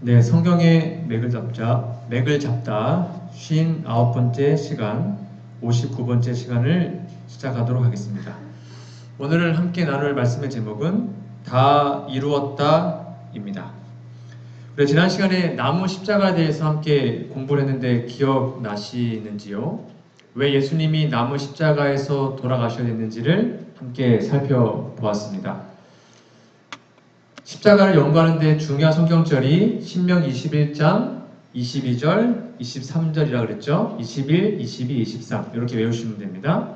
네, 성경의 맥을 잡다 59번째 시간, 59번째 시간을 시작하도록 하겠습니다. 오늘 함께 나눌 말씀의 제목은 다 이루었다입니다. 우리 지난 시간에 나무 십자가에 대해서 함께 공부를 했는데 기억나시는지요? 왜 예수님이 나무 십자가에서 돌아가셔야 됐는지를 함께 살펴보았습니다. 십자가를 연구하는 데 중요한 성경절이 신명기 21장 22절, 23절이라 그랬죠. 21, 22, 23 이렇게 외우시면 됩니다.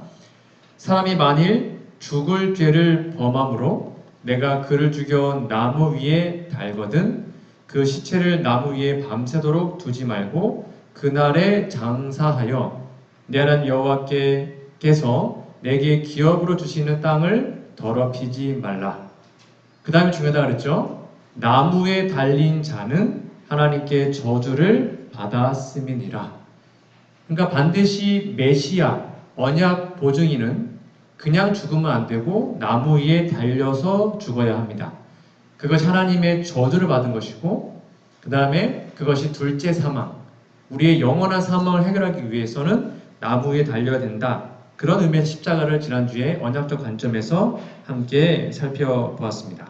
사람이 만일 죽을 죄를 범함으로 내가 그를 죽여 나무 위에 달거든 그 시체를 나무 위에 밤새도록 두지 말고 그날에 장사하여 내 하나님 여호와께서 내게 기업으로 주시는 땅을 더럽히지 말라. 그 다음에 중요하다 그랬죠. 나무에 달린 자는 하나님께 저주를 받았음이니라. 그러니까 반드시 메시아 언약 보증인은 그냥 죽으면 안 되고 나무 위에 달려서 죽어야 합니다. 그것이 하나님의 저주를 받은 것이고, 그 다음에 그것이 둘째 사망, 우리의 영원한 사망을 해결하기 위해서는 나무 위에 달려야 된다. 그런 의미의 십자가를 지난주에 언약적 관점에서 함께 살펴보았습니다.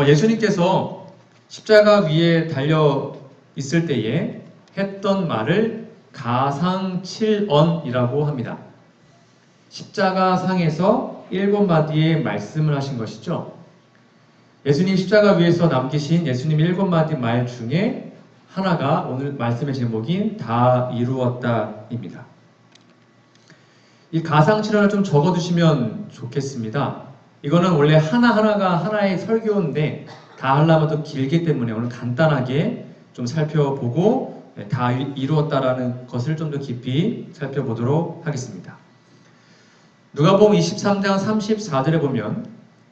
예수님께서 십자가 위에 달려 있을 때에 했던 말을 가상칠언이라고 합니다. 십자가 상에서 7마디의 말씀을 하신 것이죠. 예수님 십자가 위에서 남기신 예수님 7마디 말 중에 하나가 오늘 말씀의 제목인 다 이루었다입니다. 이 가상칠언을 좀 적어두시면 좋겠습니다. 이거는 원래 하나하나가 하나의 설교인데 다 하려면 더 길기 때문에 오늘 간단하게 좀 살펴보고 다 이루었다라는 것을 좀 더 깊이 살펴보도록 하겠습니다. 누가복음 23장 34절에 보면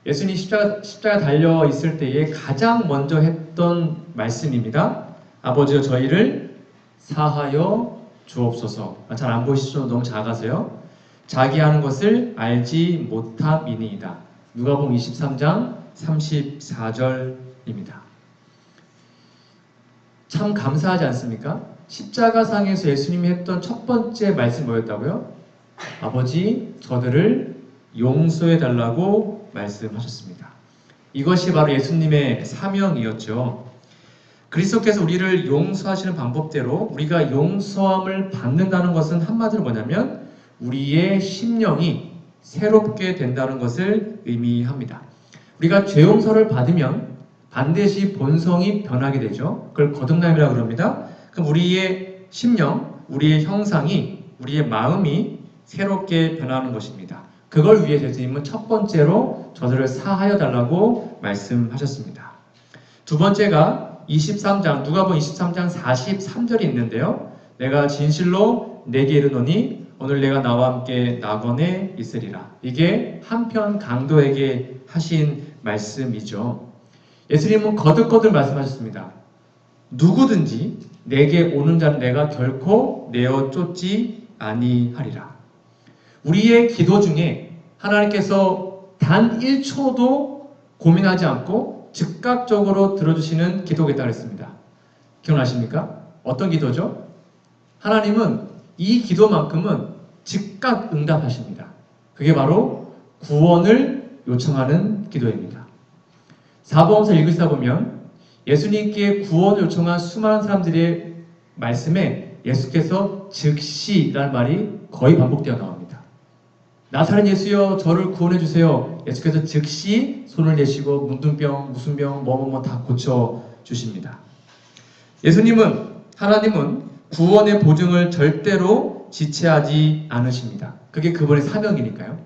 예수님이 십자가 달려 있을 때에 가장 먼저 했던 말씀입니다. 아버지여 저희를 사하여 주옵소서. 잘 안 보이시죠? 너무 작아서요. 자기 하는 것을 알지 못함이니이다. 누가복음 23장 34절입니다. 참 감사하지 않습니까? 십자가상에서 예수님이 했던 첫 번째 말씀이 뭐였다고요? 아버지 저들을 용서해 달라고 말씀하셨습니다. 이것이 바로 예수님의 사명이었죠. 그리스도께서 우리를 용서하시는 방법대로 우리가 용서함을 받는다는 것은 한마디로 뭐냐면 우리의 심령이 새롭게 된다는 것을 의미합니다. 우리가 죄 용서를 받으면 반드시 본성이 변하게 되죠. 그걸 거듭남이라고 그럽니다. 그럼 우리의 심령, 우리의 형상이, 우리의 마음이 새롭게 변하는 것입니다. 그걸 위해서 예수님은 첫 번째로 저들을 사하여 달라고 말씀하셨습니다. 두 번째가 23장, 누가복음 23장 43절이 있는데요. 내가 진실로 내게 이르노니 오늘 내가 나와 함께 낙원에 있으리라. 이게 한편 강도에게 하신 말씀이죠. 예수님은 거듭거듭 말씀하셨습니다. 누구든지 내게 오는 자는 내가 결코 내어 쫓지 아니하리라. 우리의 기도 중에 하나님께서 단 1초도 고민하지 않고 즉각적으로 들어주시는 기도가 있다고 했습니다. 기억나십니까? 어떤 기도죠? 하나님은 이 기도만큼은 즉각 응답하십니다. 그게 바로 구원을 요청하는 기도입니다. 사복음서 읽으시다 보면 예수님께 구원을 요청한 수많은 사람들의 말씀에 예수께서 즉시라는 말이 거의 반복되어 나옵니다. 나사렛 예수여 저를 구원해 주세요. 예수께서 즉시 손을 내시고 문둥병, 무슨 병, 뭐뭐뭐 다 고쳐 주십니다. 하나님은 구원의 보증을 절대로 지체하지 않으십니다. 그게 그분의 사명이니까요.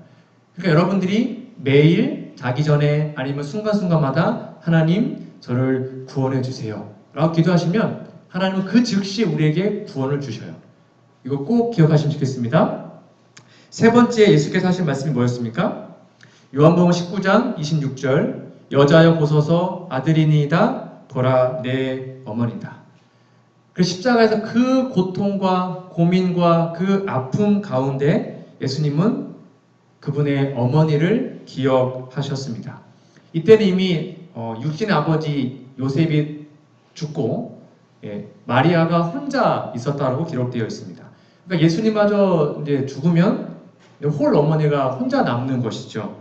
그러니까 여러분들이 매일 자기 전에 아니면 순간순간마다 하나님 저를 구원해 주세요 라고 기도하시면 하나님은 그 즉시 우리에게 구원을 주셔요. 이거 꼭 기억하시면 좋겠습니다. 세 번째 예수께서 하신 말씀이 뭐였습니까? 요한복음 19장 26절 여자여 보소서 아들이니이다 보라 내 어머니다. 그 십자가에서 그 고통과 고민과 그 아픔 가운데 예수님은 그분의 어머니를 기억하셨습니다. 이때는 이미 육신의 아버지 요셉이 죽고 마리아가 혼자 있었다라고 기록되어 있습니다. 그러니까 예수님마저 이제 죽으면 홀 어머니가 혼자 남는 것이죠.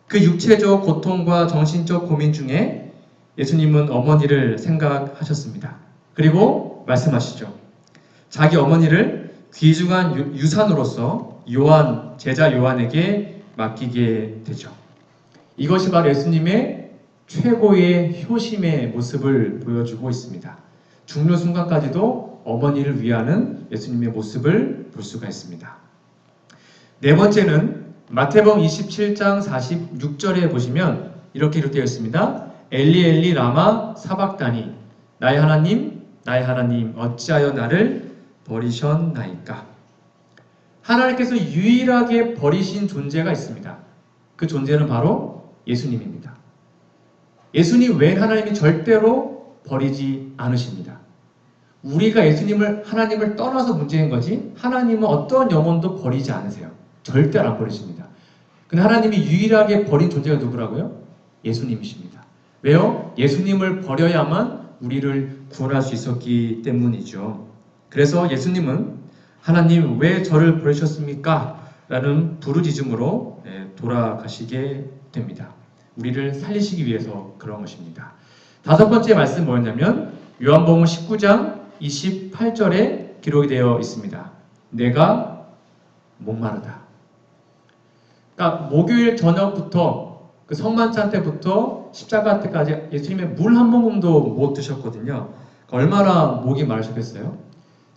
그 육체적 고통과 정신적 고민 중에 예수님은 어머니를 생각하셨습니다. 그리고 말씀하시죠. 자기 어머니를 귀중한 유산으로서 제자 요한에게 맡기게 되죠. 이것이 바로 예수님의 최고의 효심의 모습을 보여주고 있습니다. 죽는 순간까지도 어머니를 위하는 예수님의 모습을 볼 수가 있습니다. 네 번째는 마태복음 27장 46절에 보시면 이렇게 기록되어 있습니다. 엘리 엘리 라마 사박다니 나의 하나님 어찌하여 나를 버리셨나이까. 하나님께서 유일하게 버리신 존재가 있습니다. 그 존재는 바로 예수님입니다. 예수님 외엔 하나님이 절대로 버리지 않으십니다. 우리가 하나님을 떠나서 문제인 거지 하나님은 어떤 영혼도 버리지 않으세요. 절대로 안 버리십니다. 근데 하나님이 유일하게 버린 존재가 누구라고요? 예수님이십니다. 왜요? 예수님을 버려야만 우리를 구원할 수 있었기 때문이죠. 그래서 예수님은 하나님 왜 저를 버리셨습니까? 라는 부르짖음으로 돌아가시게 됩니다. 우리를 살리시기 위해서 그런 것입니다. 다섯 번째 말씀 뭐였냐면 요한복음 19장 28절에 기록이 되어 있습니다. 내가 목마르다. 그러니까 목요일 저녁부터 그 성만찬 때부터 십자가 때까지 예수님의 물 한 모금도 못 드셨거든요. 얼마나 목이 마르셨겠어요?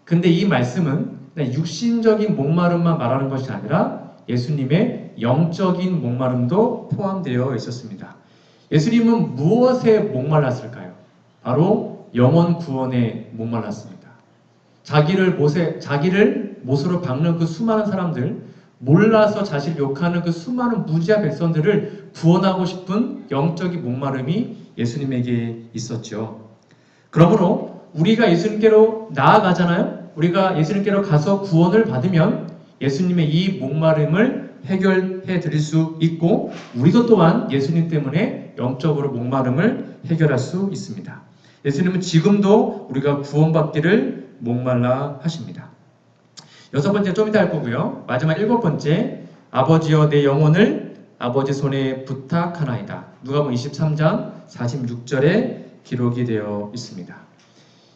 근데 이 말씀은 육신적인 목마름만 말하는 것이 아니라 예수님의 영적인 목마름도 포함되어 있었습니다. 예수님은 무엇에 목말랐을까요? 바로 영혼 구원에 목말랐습니다. 자기를 못으로 박는 그 수많은 사람들, 몰라서 자신을 욕하는 그 수많은 무지한 백성들을 구원하고 싶은 영적인 목마름이 예수님에게 있었죠. 그러므로 우리가 예수님께로 나아가잖아요. 우리가 예수님께로 가서 구원을 받으면 예수님의 이 목마름을 해결해 드릴 수 있고 우리도 또한 예수님 때문에 영적으로 목마름을 해결할 수 있습니다. 예수님은 지금도 우리가 구원받기를 목말라 하십니다. 여섯 번째 좀 이따 할 거고요. 마지막 일곱 번째, 아버지여 내 영혼을 아버지 손에 부탁하나이다. 누가복음 23장 46절에 기록이 되어 있습니다.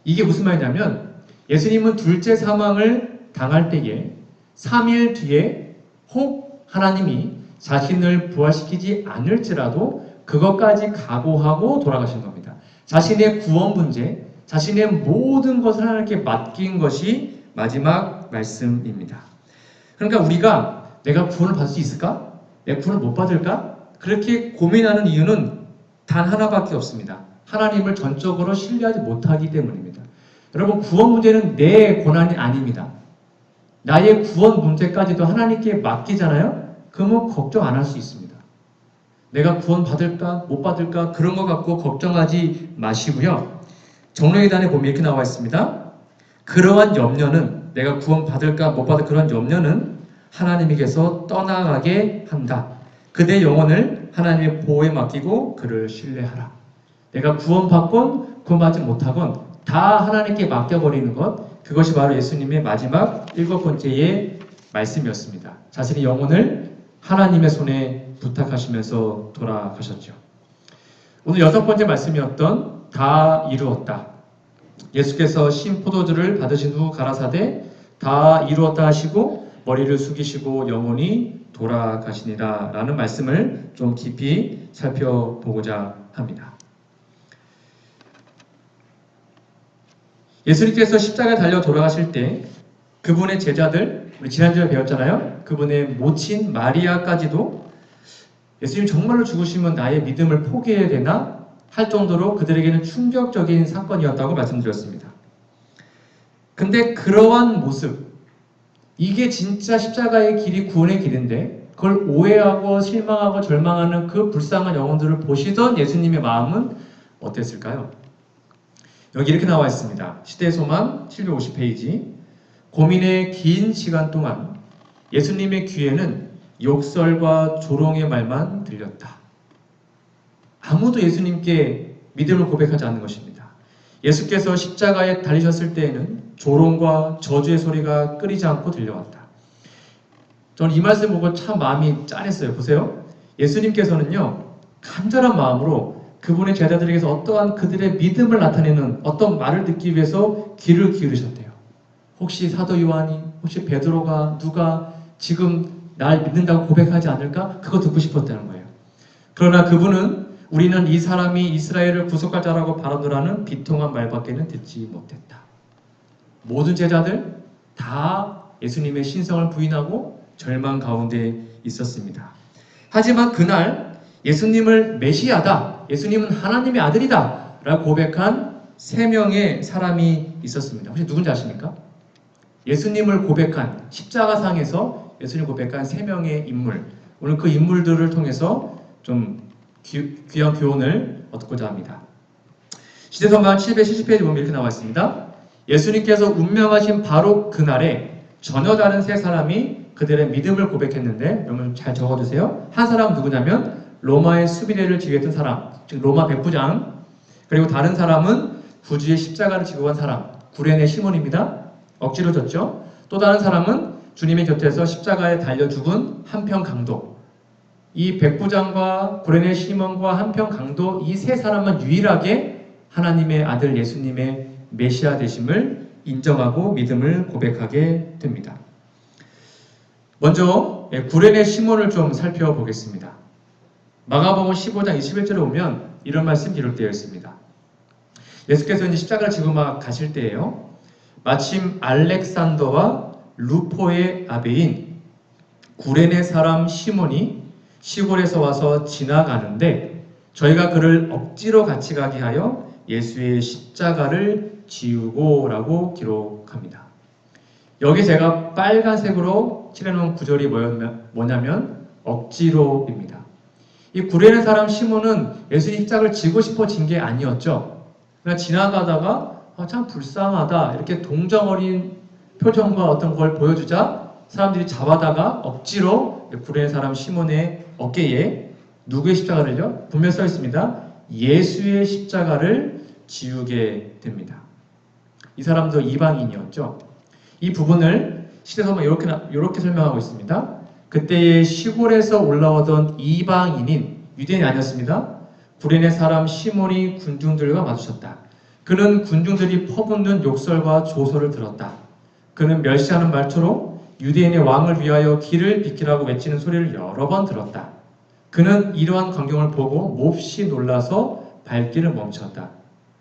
이게 무슨 말이냐면 예수님은 둘째 사망을 당할 때에 3일 뒤에 혹 하나님이 자신을 부활시키지 않을지라도 그것까지 각오하고 돌아가신 겁니다. 자신의 구원 문제, 자신의 모든 것을 하나님께 맡긴 것이 마지막 말씀입니다. 그러니까 우리가 내가 구원을 받을 수 있을까? 내가 구원을 못 받을까? 그렇게 고민하는 이유는 단 하나밖에 없습니다. 하나님을 전적으로 신뢰하지 못하기 때문입니다. 여러분, 구원 문제는 내 고난이 아닙니다. 나의 구원 문제까지도 하나님께 맡기잖아요? 그러면 걱정 안 할 수 있습니다. 내가 구원 받을까 못 받을까 그런 거 갖고 걱정하지 마시고요. 정로의단에 보면 이렇게 나와 있습니다. 그러한 염려는 내가 구원 받을까 못 받을 그런 염려는 하나님에게서 떠나가게 한다. 그대 영혼을 하나님의 보호에 맡기고 그를 신뢰하라. 내가 구원받건 구원받지 못하건 다 하나님께 맡겨버리는 것, 그것이 바로 예수님의 마지막 일곱 번째의 말씀이었습니다. 자신의 영혼을 하나님의 손에 부탁하시면서 돌아가셨죠. 오늘 여섯 번째 말씀이었던 다 이루었다. 예수께서 신 포도주를 받으신 후 가라사대 다 이루었다 하시고 머리를 숙이시고 영원히 돌아가시니라 라는 말씀을 좀 깊이 살펴보고자 합니다. 예수님께서 십자가에 달려 돌아가실 때 그분의 제자들, 우리 지난주에 배웠잖아요. 그분의 모친 마리아까지도 예수님 정말로 죽으시면 나의 믿음을 포기해야 되나 할 정도로 그들에게는 충격적인 사건이었다고 말씀드렸습니다. 근데 그러한 모습, 이게 진짜 십자가의 길이 구원의 길인데 그걸 오해하고 실망하고 절망하는 그 불쌍한 영혼들을 보시던 예수님의 마음은 어땠을까요? 여기 이렇게 나와 있습니다. 시대의 소망 750페이지. 고민의 긴 시간 동안 예수님의 귀에는 욕설과 조롱의 말만 들렸다. 아무도 예수님께 믿음을 고백하지 않는 것입니다. 예수께서 십자가에 달리셨을 때에는 조롱과 저주의 소리가 끊이지 않고 들려왔다. 저는 이 말씀 보고 참 마음이 짠했어요. 보세요. 예수님께서는요, 간절한 마음으로 그분의 제자들에게서 어떠한 그들의 믿음을 나타내는 어떤 말을 듣기 위해서 귀를 기울이셨대요. 혹시 사도 요한이, 혹시 베드로가, 누가 지금 날 믿는다고 고백하지 않을까? 그거 듣고 싶었다는 거예요. 그러나 그분은 우리는 이 사람이 이스라엘을 구속할 자라고 바라노라는 비통한 말밖에는 듣지 못했다. 모든 제자들 다 예수님의 신성을 부인하고 절망 가운데 있었습니다. 하지만 그날 예수님을 메시아다, 예수님은 하나님의 아들이다 라고 고백한 3명의 사람이 있었습니다. 혹시 누군지 아십니까? 예수님을 고백한, 십자가상에서 예수님을 고백한 3명의 인물. 오늘 그 인물들을 통해서 좀 귀한 교훈을 얻고자 합니다. 시대성경 770페이지 보면 이렇게 나와 있습니다. 예수님께서 운명하신 바로 그날에 전혀 다른 3사람이 그들의 믿음을 고백했는데, 여러분 잘 적어주세요. 한 사람은 누구냐면 로마의 수비대를 지휘했던 사람, 즉 로마 백부장. 그리고 다른 사람은 구주의 십자가를 지고 간 사람, 구레네 시몬입니다. 억지로 졌죠. 또 다른 사람은 주님의 곁에서 십자가에 달려 죽은 한평 강도. 이 백부장과 구레네 시몬과 한평 강도, 이 3사람만 유일하게 하나님의 아들 예수님의 메시아 되심을 인정하고 믿음을 고백하게 됩니다. 먼저 구레네 시몬을 좀 살펴보겠습니다. 마가복음 15장 21절에 보면 이런 말씀 기록되어 있습니다. 예수께서 이제 십자가를 지고 막 가실 때예요. 마침 알렉산더와 루포의 아베인 구레네 사람 시몬이 시골에서 와서 지나가는데 저희가 그를 억지로 같이 가게 하여 예수의 십자가를 지우고 라고 기록합니다. 여기 제가 빨간색으로 칠해놓은 구절이 뭐냐면 억지로입니다. 이 구레네 사람 시몬은 예수님 십자가를 지고 싶어 진 게 아니었죠. 그냥 지나가다가 참 불쌍하다 이렇게 동정 어린 표정과 어떤 걸 보여주자 사람들이 잡아다가 억지로 구레네 사람 시몬의 어깨에 누구의 십자가를요? 분명히 써 있습니다. 예수의 십자가를 지우게 됩니다. 이 사람도 이방인이었죠. 이 부분을 시대서만 이렇게 설명하고 있습니다. 그때의 시골에서 올라오던 이방인인 유대인이 아니었습니다. 구레네 사람 시몬이 군중들과 마주쳤다. 그는 군중들이 퍼붓는 욕설과 조소를 들었다. 그는 멸시하는 말투로 유대인의 왕을 위하여 길을 비키라고 외치는 소리를 여러 번 들었다. 그는 이러한 광경을 보고 몹시 놀라서 발길을 멈췄다.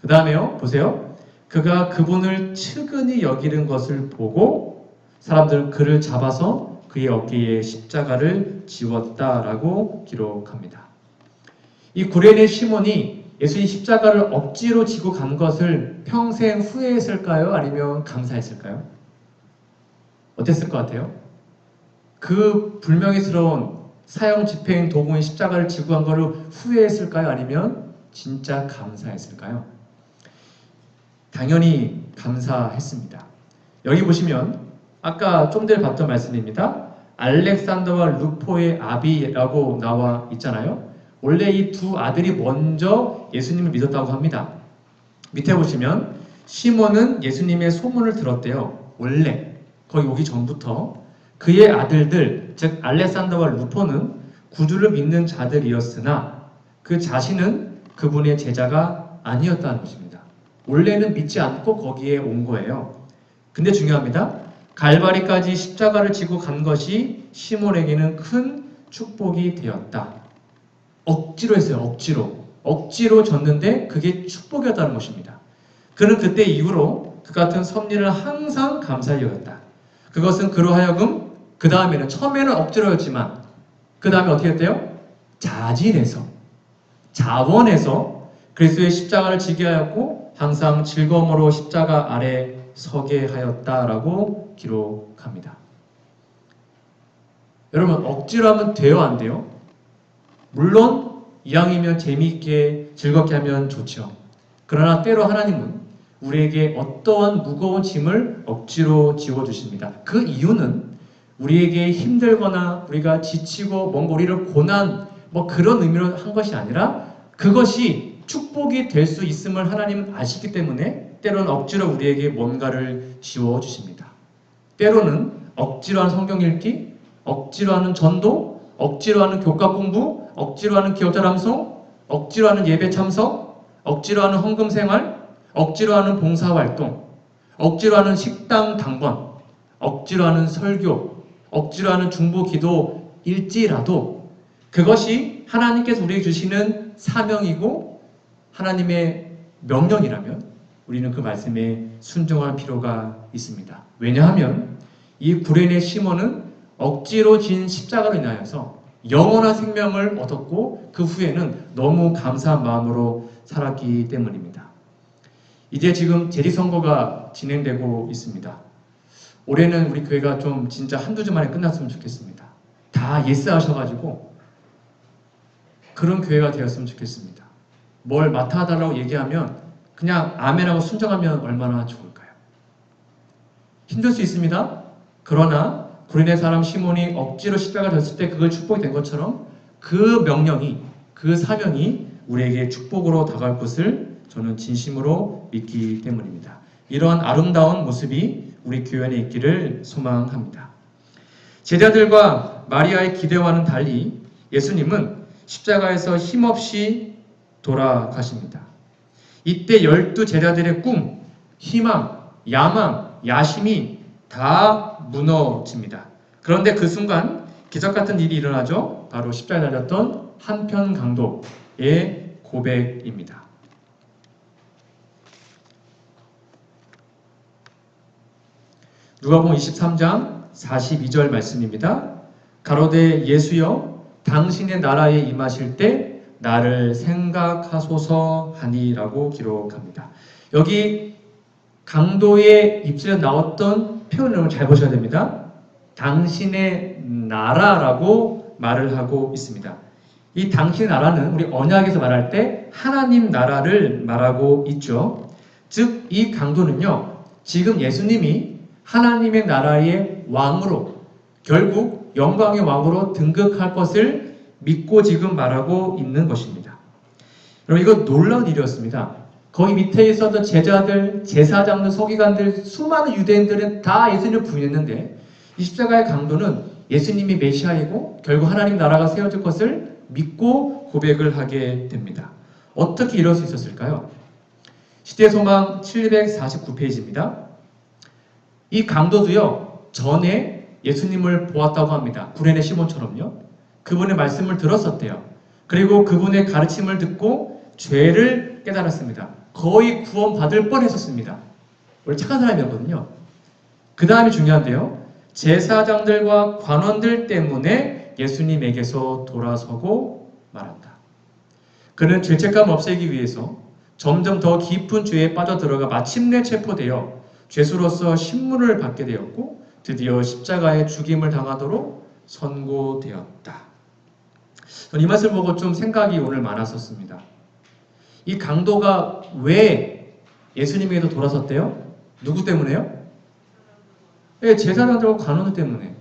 그 다음에요, 보세요. 그가 그분을 측은히 여기는 것을 보고 사람들은 그를 잡아서 그의 어깨에 십자가를 지웠다라고 기록합니다. 이 구레네 시몬이 예수님 십자가를 억지로 지고 간 것을 평생 후회했을까요? 아니면 감사했을까요? 어땠을 것 같아요? 그 불명예스러운 사형 집행인 도구인 십자가를 지고 간 것을 후회했을까요? 아니면 진짜 감사했을까요? 당연히 감사했습니다. 여기 보시면 아까 좀 전에 봤던 말씀입니다. 알렉산더와 루포의 아비라고 나와 있잖아요. 원래 이 두 아들이 먼저 예수님을 믿었다고 합니다. 밑에 보시면 시몬은 예수님의 소문을 들었대요. 원래 거기 오기 전부터 그의 아들들, 즉 알렉산더와 루포는 구주를 믿는 자들이었으나 그 자신은 그분의 제자가 아니었다는 것입니다. 원래는 믿지 않고 거기에 온 거예요. 근데 중요합니다. 갈바리까지 십자가를 지고 간 것이 시몬에게는 큰 축복이 되었다. 억지로 했어요. 억지로 졌는데 그게 축복이었다는 것입니다. 그는 그때 이후로 그 같은 섭리를 항상 감사히 여겼다. 그것은 그로 하여금 그 다음에는 처음에는 억지로였지만 그 다음에 어떻게 했대요? 자원해서 그리스도의 십자가를 지게 하였고 항상 즐거움으로 십자가 아래 서게 하였다라고 기록합니다. 여러분 억지로 하면 돼요? 안 돼요? 물론 이왕이면 재미있게 즐겁게 하면 좋죠. 그러나 때로 하나님은 우리에게 어떠한 무거운 짐을 억지로 지워주십니다. 그 이유는 우리에게 힘들거나 우리가 지치고 뭔가 우리를 고난 그런 의미로 한 것이 아니라 그것이 축복이 될 수 있음을 하나님은 아시기 때문에 때로는 억지로 우리에게 뭔가를 지워주십니다. 때로는 억지로 하는 성경 읽기, 억지로 하는 전도, 억지로 하는 교과 공부, 억지로 하는 기억자 암송, 억지로 하는 예배 참석, 억지로 하는 헌금 생활, 억지로 하는 봉사활동, 억지로 하는 식당 당번, 억지로 하는 설교, 억지로 하는 중보 기도일지라도 그것이 하나님께서 우리에게 주시는 사명이고 하나님의 명령이라면 우리는 그 말씀에 순종할 필요가 있습니다. 왜냐하면 이 구레네 시몬은 억지로 진 십자가로 인하여서 영원한 생명을 얻었고 그 후에는 너무 감사한 마음으로 살았기 때문입니다. 이제 지금 재리선거가 진행되고 있습니다. 올해는 우리 교회가 좀 진짜 한두 주 만에 끝났으면 좋겠습니다. 다 예스 하셔가지고 그런 교회가 되었으면 좋겠습니다. 뭘 맡아달라고 얘기하면 그냥 아멘하고 순종하면 얼마나 좋을까요? 힘들 수 있습니다. 그러나 구레네 사람 시몬이 억지로 십자가 졌을 때 그걸 축복이 된 것처럼 그 명령이, 그 사명이 우리에게 축복으로 다가올 것을 저는 진심으로 믿기 때문입니다. 이러한 아름다운 모습이 우리 교회 안에 있기를 소망합니다. 제자들과 마리아의 기대와는 달리 예수님은 십자가에서 힘없이 돌아가십니다. 이때 12 제자들의 꿈, 희망, 야망, 야심이 다 무너집니다. 그런데 그 순간 기적 같은 일이 일어나죠. 바로 십자가에 달렸던 한편 강도의 고백입니다. 누가복음 23장 42절 말씀입니다. 가로되 예수여 당신의 나라에 임하실 때 나를 생각하소서 하니라고 기록합니다. 여기 강도의 입술에 나왔던 표현을 잘 보셔야 됩니다. 당신의 나라라고 말을 하고 있습니다. 이 당신의 나라는 우리 언약에서 말할 때 하나님 나라를 말하고 있죠. 즉 이 강도는요, 지금 예수님이 하나님의 나라의 왕으로, 결국 영광의 왕으로 등극할 것을 믿고 지금 말하고 있는 것입니다. 여러분, 이거 놀라운 일이었습니다. 거기 밑에 있었던 제자들, 제사장들, 서기관들, 수많은 유대인들은 다 예수님을 부인했는데 이 십자가의 강도는 예수님이 메시아이고 결국 하나님 나라가 세워질 것을 믿고 고백을 하게 됩니다. 어떻게 이럴 수 있었을까요? 시대소망 749페이지입니다. 이 강도도요, 전에 예수님을 보았다고 합니다. 구레네 시몬처럼요. 그분의 말씀을 들었었대요. 그리고 그분의 가르침을 듣고 죄를 깨달았습니다. 거의 구원받을 뻔했었습니다. 원래 착한 사람이었거든요. 그 다음이 중요한데요. 제사장들과 관원들 때문에 예수님에게서 돌아서고 말한다. 그는 죄책감 없애기 위해서 점점 더 깊은 죄에 빠져들어가 마침내 체포되어 죄수로서 신문을 받게 되었고 드디어 십자가에 죽임을 당하도록 선고되었다. 저는 이 말씀을 보고 좀 생각이 오늘 많았었습니다. 이 강도가 왜 예수님에게도 돌아섰대요? 누구 때문에요? 네, 제사장들과 관원들 때문에.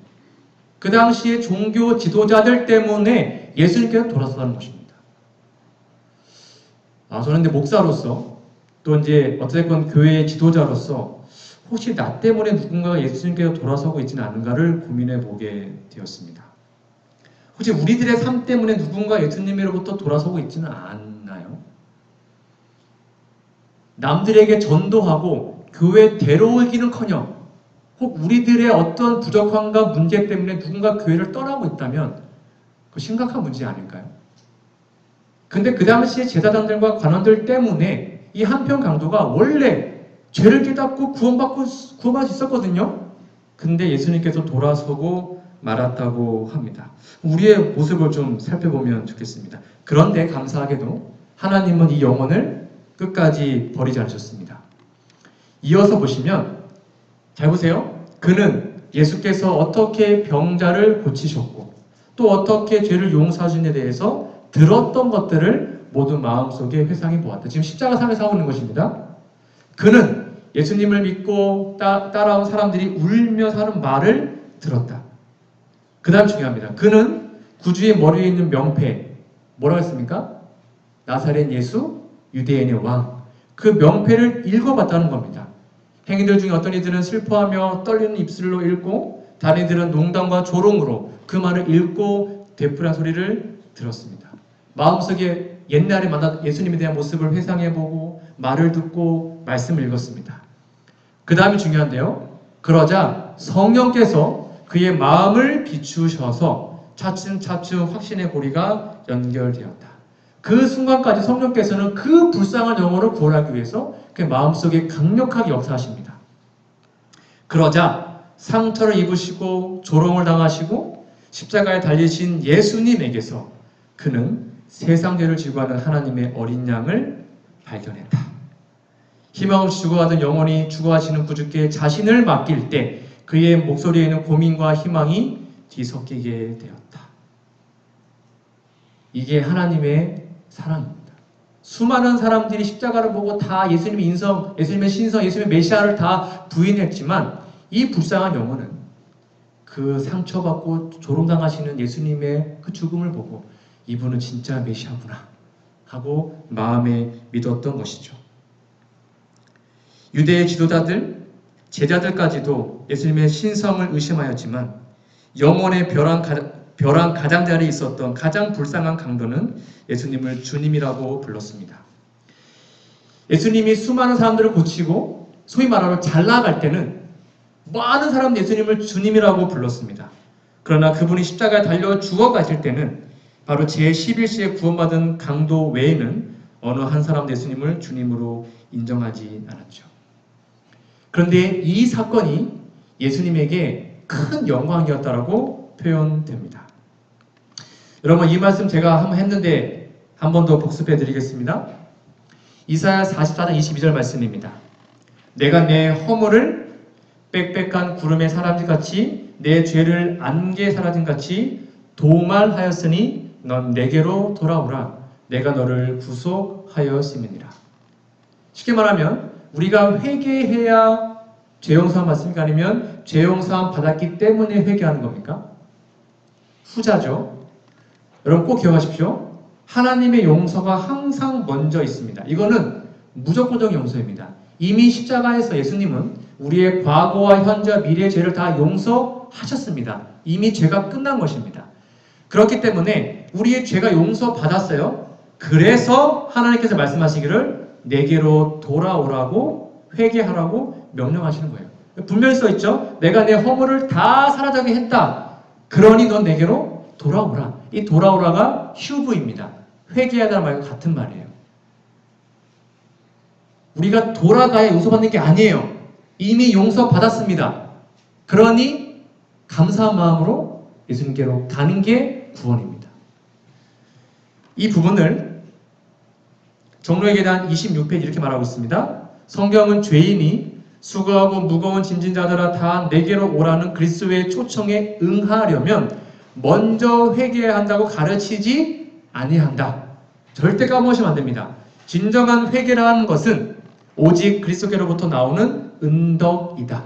그 당시에 종교 지도자들 때문에 예수님께서 돌아섰다는 것입니다. 저는 근데 목사로서 또 이제 어쨌든 교회의 지도자로서 혹시 나 때문에 누군가가 예수님께서 돌아서고 있지는 않은가를 고민해 보게 되었습니다. 혹시 우리들의 삶 때문에 누군가 예수님으로부터 돌아서고 있지는 않나요? 남들에게 전도하고 교회 데려오기는커녕 혹 우리들의 어떤 부족함과 문제 때문에 누군가 교회를 떠나고 있다면 그 심각한 문제 아닐까요? 근데 그 당시에 제사장들과 관원들 때문에 이 한편 강도가 원래 죄를 깨닫고 구원할 수 있었거든요. 근데 예수님께서 돌아서고 말았다고 합니다. 우리의 모습을 좀 살펴보면 좋겠습니다. 그런데 감사하게도 하나님은 이 영혼을 끝까지 버리지 않으셨습니다. 이어서 보시면 잘 보세요. 그는 예수께서 어떻게 병자를 고치셨고 또 어떻게 죄를 용서하신 데 대해서 들었던 것들을 모두 마음속에 회상해 보았다. 지금 십자가 상에서 하고 있는 것입니다. 그는 예수님을 믿고 따라온 사람들이 울면서 하는 말을 들었다. 그 다음 중요합니다. 그는 구주의 머리에 있는 명패, 뭐라고 했습니까? 나사렛 예수 유대인의 왕, 그 명패를 읽어봤다는 겁니다. 행위들 중에 어떤 이들은 슬퍼하며 떨리는 입술로 읽고 다른 이들은 농담과 조롱으로 그 말을 읽고 되풀이한 소리를 들었습니다. 마음속에 옛날에 만난 예수님에 대한 모습을 회상해보고 말을 듣고 말씀을 읽었습니다. 그 다음이 중요한데요. 그러자 성령께서 그의 마음을 비추셔서 차츰차츰 확신의 고리가 연결되었다. 그 순간까지 성령께서는 그 불쌍한 영혼을 구원하기 위해서 그의 마음속에 강력하게 역사하십니다. 그러자 상처를 입으시고 조롱을 당하시고 십자가에 달리신 예수님에게서 그는 세상 죄를 지고 하는 하나님의 어린 양을 발견했다. 희망 없이 죽어가던 영혼이 죽어가시는 구주께 자신을 맡길 때 그의 목소리에는 고민과 희망이 뒤섞이게 되었다. 이게 하나님의 사랑입니다. 수많은 사람들이 십자가를 보고 다 예수님의 인성, 예수님의 신성, 예수님의 메시아를 다 부인했지만 이 불쌍한 영혼은 그 상처받고 조롱당하시는 예수님의 그 죽음을 보고 이분은 진짜 메시아구나 하고 마음에 믿었던 것이죠. 유대의 지도자들, 제자들까지도 예수님의 신성을 의심하였지만 영혼의 벼랑 가장자리에 있었던 가장 불쌍한 강도는 예수님을 주님이라고 불렀습니다. 예수님이 수많은 사람들을 고치고 소위 말하면 잘 나갈 때는 많은 사람들이 예수님을 주님이라고 불렀습니다. 그러나 그분이 십자가에 달려 죽어가실 때는 바로 제11시에 구원받은 강도 외에는 어느 한 사람도 예수님을 주님으로 인정하지 않았죠. 그런데 이 사건이 예수님에게 큰 영광이었다라고 표현됩니다. 여러분 이 말씀 제가 한번 했는데 한 번 더 복습해 드리겠습니다. 이사야 44장 22절 말씀입니다. 내가 내 허물을 빽빽한 구름에 사라진같이 내 죄를 안개에 사라진같이 도말하였으니 넌 내게로 돌아오라. 내가 너를 구속하였음이니라. 쉽게 말하면 우리가 회개해야 죄용서함 받습니까? 아니면 죄용서함 받았기 때문에 회개하는 겁니까? 후자죠. 여러분 꼭 기억하십시오. 하나님의 용서가 항상 먼저 있습니다. 이거는 무조건적 용서입니다. 이미 십자가에서 예수님은 우리의 과거와 현재와 미래의 죄를 다 용서하셨습니다. 이미 죄가 끝난 것입니다. 그렇기 때문에 우리의 죄가 용서받았어요. 그래서 하나님께서 말씀하시기를 내게로 돌아오라고 회개하라고 명령하시는 거예요. 분명히 써있죠. 내가 내 허물을 다 사라지게 했다. 그러니 넌 내게로 돌아오라. 이 돌아오라가 휴브입니다. 회개하다는 말과 같은 말이에요. 우리가 돌아가야 용서받는 게 아니에요. 이미 용서받았습니다. 그러니 감사한 마음으로 예수님께로 가는 게 구원입니다. 이 부분을 종로의 계단 26페이지 이렇게 말하고 있습니다. 성경은 죄인이 수고하고 무거운 짐진 자들아 다 내게로 오라는 그리스도의 초청에 응하려면 먼저 회개해야 한다고 가르치지 아니한다. 절대 까먹으시면 안 됩니다. 진정한 회개라는 것은 오직 그리스도께로부터 나오는 은덕이다.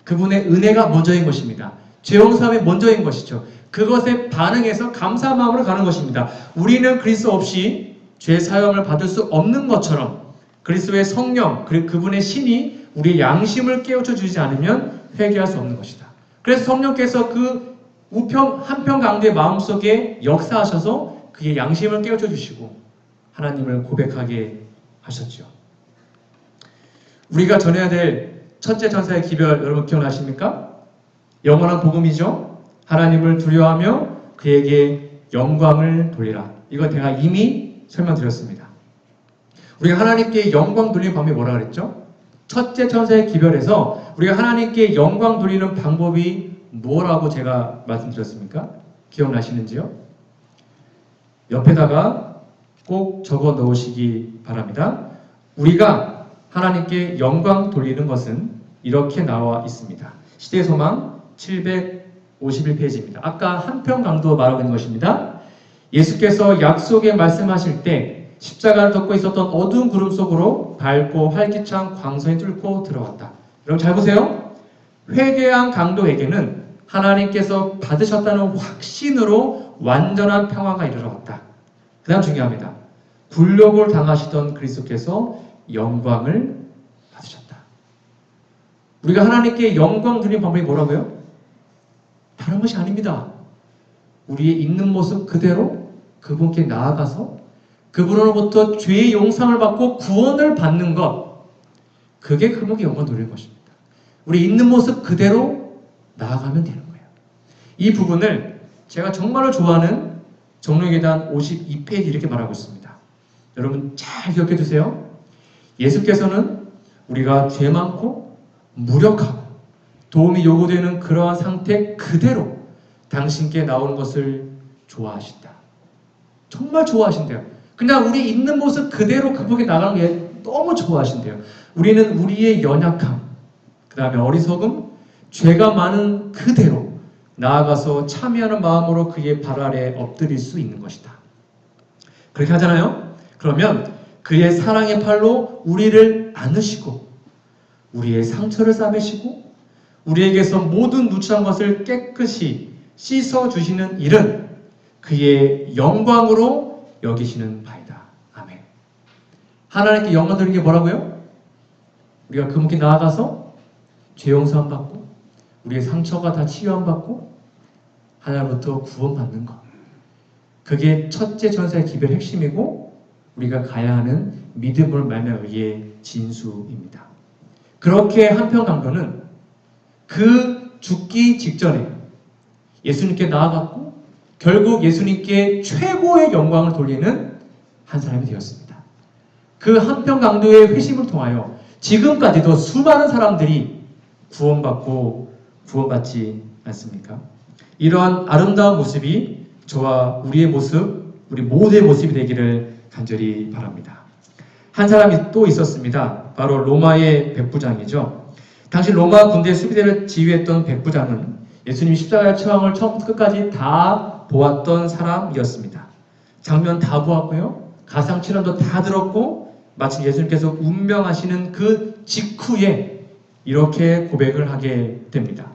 그분의 은혜가 먼저인 것입니다. 죄용서함이 먼저인 것이죠. 그것에 반응해서 감사한 마음으로 가는 것입니다. 우리는 그리스도 없이 죄 사함을 받을 수 없는 것처럼 그리스도의 성령 그리고 그분의 신이 우리의 양심을 깨우쳐 주지 않으면 회개할 수 없는 것이다. 그래서 성령께서 그 한평강도의 마음속에 역사하셔서 그의 양심을 깨우쳐 주시고 하나님을 고백하게 하셨죠. 우리가 전해야 될 첫째 천사의 기별 여러분 기억나십니까? 영원한 복음이죠. 하나님을 두려워하며 그에게 영광을 돌리라. 이거 제가 이미 설명드렸습니다. 우리가 하나님께 영광 돌리는 방법이 뭐라 그랬죠? 첫째 천사의 기별에서 우리가 하나님께 영광 돌리는 방법이 뭐라고 제가 말씀드렸습니까? 기억나시는지요? 옆에다가 꼭 적어 넣으시기 바랍니다. 우리가 하나님께 영광 돌리는 것은 이렇게 나와 있습니다. 시대소망 751페이지입니다. 아까 한평강도 말하고 있는 것입니다. 예수께서 약속에 말씀하실 때 십자가를 덮고 있었던 어두운 구름 속으로 밝고 활기찬 광선이 뚫고 들어왔다. 여러분 잘 보세요. 회개한 강도에게는 하나님께서 받으셨다는 확신으로 완전한 평화가 이르러왔다. 그 다음 중요합니다. 굴욕을 당하시던 그리스도께서 영광을 받으셨다. 우리가 하나님께 영광 드리는 방법이 뭐라고요? 다른 것이 아닙니다. 우리의 있는 모습 그대로 그분께 나아가서 그분으로부터 죄의 용서를 받고 구원을 받는 것, 그게 그분께 영광 돌리는 것입니다. 우리 있는 모습 그대로 나아가면 되는 거예요. 이 부분을 제가 정말로 좋아하는 정로계단 52페이지 이렇게 말하고 있습니다. 여러분 잘 기억해 두세요. 예수께서는 우리가 죄 많고 무력하고 도움이 요구되는 그러한 상태 그대로 당신께 나오는 것을 좋아하신다. 정말 좋아하신대요. 그냥 우리 있는 모습 그대로 그분께 나가는 게 너무 좋아하신대요. 우리는 우리의 연약함, 그 다음에 어리석음, 죄가 많은 그대로 나아가서 참여하는 마음으로 그의 발 아래 엎드릴 수 있는 것이다. 그렇게 하잖아요? 그러면 그의 사랑의 팔로 우리를 안으시고 우리의 상처를 싸매시고 우리에게서 모든 누추한 것을 깨끗이 씻어주시는 일은 그의 영광으로 여기시는 바이다. 아멘. 하나님께 영광 드리는 게 뭐라고요? 우리가 그분께 나아가서 죄 용서함 받고 우리의 상처가 다 치유함 받고 하나님부터 구원받는 것. 그게 첫째 전사의 기별의 핵심이고 우리가 가야 하는 믿음을 말미암아 위의 진수입니다. 그렇게 한편 강도는 그 죽기 직전에 예수님께 나아갔고 결국 예수님께 최고의 영광을 돌리는 한 사람이 되었습니다. 그 한편 강도의 회심을 통하여 지금까지도 수많은 사람들이 구원받고 구원받지 않습니까? 이러한 아름다운 모습이 저와 우리의 모습, 우리 모두의 모습이 되기를 간절히 바랍니다. 한 사람이 또 있었습니다. 바로 로마의 백부장이죠. 당시 로마 군대 수비대를 지휘했던 백부장은 예수님 십자가의 처형을 처음부터 끝까지 다 보았던 사람이었습니다. 장면 다 보았고요. 가상칠환도 다 들었고 마침 예수님께서 운명하시는 그 직후에 이렇게 고백을 하게 됩니다.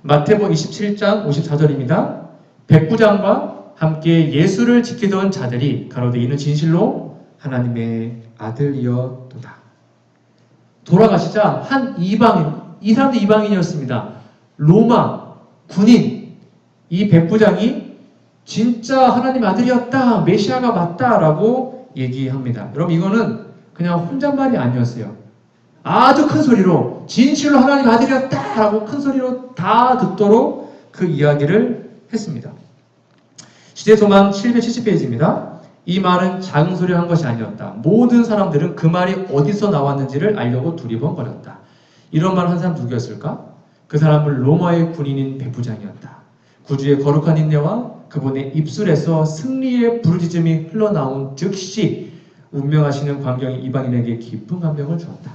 마태복음 27장 54절입니다. 백부장과 함께 예수를 지키던 자들이 가로되 이는 진실로 하나님의 아들이었도다. 돌아가시자 한 이방인, 이 사람도 이방인이었습니다. 로마 군인 이 백부장이 진짜 하나님 아들이었다, 메시아가 맞다라고 얘기합니다. 여러분 이거는 그냥 혼잣말이 아니었어요. 아주 큰 소리로 진실로 하나님 아들이었다라고 큰 소리로 다 듣도록 그 이야기를 했습니다. 시대소망 770페이지입니다. 이 말은 작은 소리로 한 것이 아니었다. 모든 사람들은 그 말이 어디서 나왔는지를 알려고 두리번거렸다. 이런 말을 한 사람 누구였을까? 그 사람은 로마의 군인인 백부장이었다. 구주의 거룩한 인내와 그분의 입술에서 승리의 부르짖음이 흘러나온 즉시 운명하시는 광경이 이방인에게 깊은 감명을 주었다.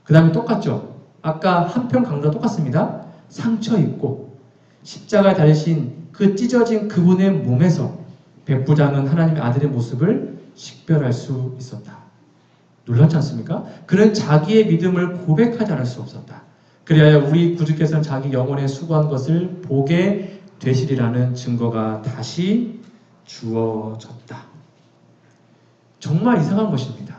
그 다음에 똑같죠? 아까 한편 강도와 똑같습니다. 상처 입고 십자가에 달리신 그 찢어진 그분의 몸에서 백부장은 하나님의 아들의 모습을 식별할 수 있었다. 놀랍지 않습니까? 그는 자기의 믿음을 고백하지 않을 수 없었다. 그리하여 우리 구주께서는 자기 영혼에 수고한 것을 보게 되시리라는 증거가 다시 주어졌다. 정말 이상한 것입니다.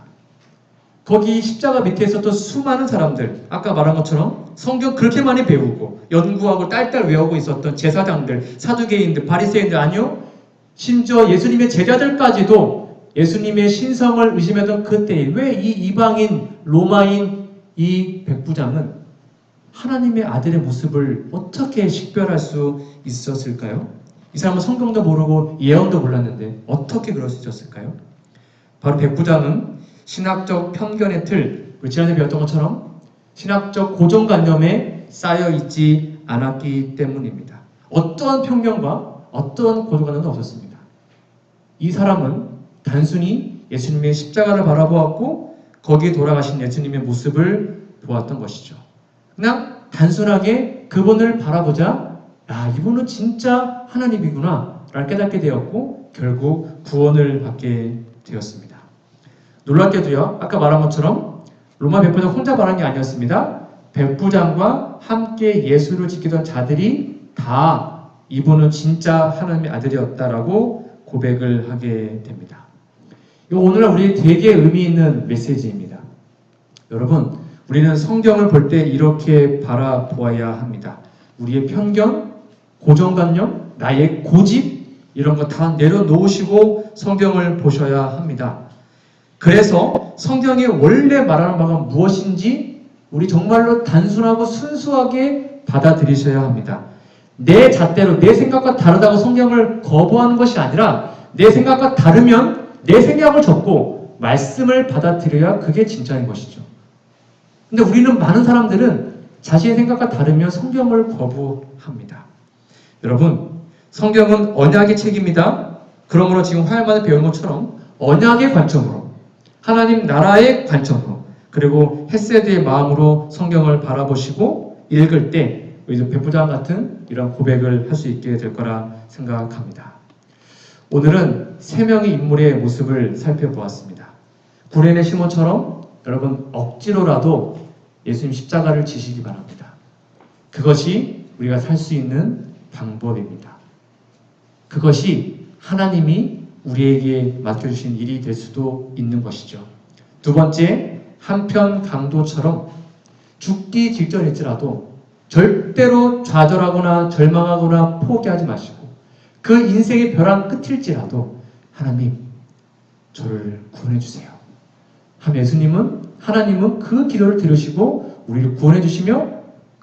거기 십자가 밑에 있었던 수많은 사람들, 아까 말한 것처럼 성경 그렇게 많이 배우고 연구하고 딸딸 외우고 있었던 제사장들, 사두개인들, 바리새인들 아니요? 심지어 예수님의 제자들까지도 예수님의 신성을 의심했던 그때에 왜 이 이방인, 로마인 이 백부장은 하나님의 아들의 모습을 어떻게 식별할 수 있었을까요? 이 사람은 성경도 모르고 예언도 몰랐는데 어떻게 그럴 수 있었을까요? 바로 백부장은 신학적 편견의 틀, 우리 지난주에 배웠던 것처럼 신학적 고정관념에 쌓여있지 않았기 때문입니다. 어떠한 편견과 어떠한 고정관념도 없었습니다. 이 사람은 단순히 예수님의 십자가를 바라보았고 거기에 돌아가신 예수님의 모습을 보았던 것이죠. 그냥 단순하게 그분을 바라보자 야 이분은 진짜 하나님이구나 라를 깨닫게 되었고 결국 구원을 받게 되었습니다. 놀랍게도요 아까 말한 것처럼 로마 백부장 혼자 말한 게 아니었습니다. 백부장과 함께 예수를 지키던 자들이 다 이분은 진짜 하나님의 아들이었다라고 고백을 하게 됩니다. 이거 오늘날 우리 되게 의미 있는 메시지입니다. 여러분, 우리는 성경을 볼 때 이렇게 바라보아야 합니다. 우리의 편견, 고정관념, 나의 고집 이런 거 다 내려놓으시고 성경을 보셔야 합니다. 그래서 성경이 원래 말하는 바가 무엇인지 우리 정말로 단순하고 순수하게 받아들이셔야 합니다. 내 잣대로 내 생각과 다르다고 성경을 거부하는 것이 아니라 내 생각과 다르면 내 생각을 접고 말씀을 받아들여야 그게 진짜인 것이죠. 근데 우리는 많은 사람들은 자신의 생각과 다르면 성경을 거부합니다. 여러분, 성경은 언약의 책입니다. 그러므로 지금 화요일마다 배운 것처럼 언약의 관점으로, 하나님 나라의 관점으로, 그리고 헤세드의 마음으로 성경을 바라보시고 읽을 때 백부장 같은 이런 고백을 할 수 있게 될 거라 생각합니다. 오늘은 세 명의 인물의 모습을 살펴보았습니다. 구레네 시몬처럼 여러분 억지로라도 예수님 십자가를 지시기 바랍니다. 그것이 우리가 살 수 있는 방법입니다. 그것이 하나님이 우리에게 맡겨주신 일이 될 수도 있는 것이죠. 두 번째, 한편 강도처럼 죽기 직전일지라도 절대로 좌절하거나 절망하거나 포기하지 마시고 그 인생의 벼랑 끝일지라도 하나님 저를 구원해 주세요. 하나님은 그 기도를 들으시고 우리를 구원해 주시며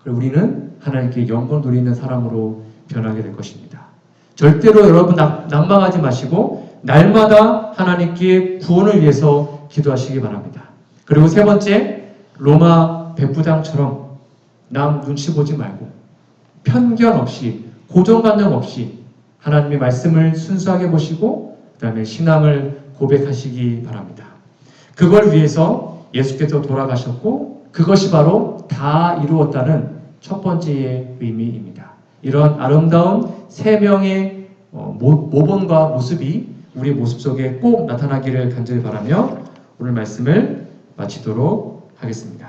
우리는 하나님께 영광 돌리는 사람으로 변하게 될 것입니다. 절대로 여러분 난망하지 마시고 날마다 하나님께 구원을 위해서 기도하시기 바랍니다. 그리고 세 번째, 로마 백부장처럼 남 눈치 보지 말고 편견 없이 고정관념 없이 하나님의 말씀을 순수하게 보시고 그 다음에 신앙을 고백하시기 바랍니다. 그걸 위해서 예수께서 돌아가셨고 그것이 바로 다 이루었다는 첫 번째의 의미입니다. 이런 아름다운 세 명의 모범과 모습이 우리 모습 속에 꼭 나타나기를 간절히 바라며 오늘 말씀을 마치도록 하겠습니다.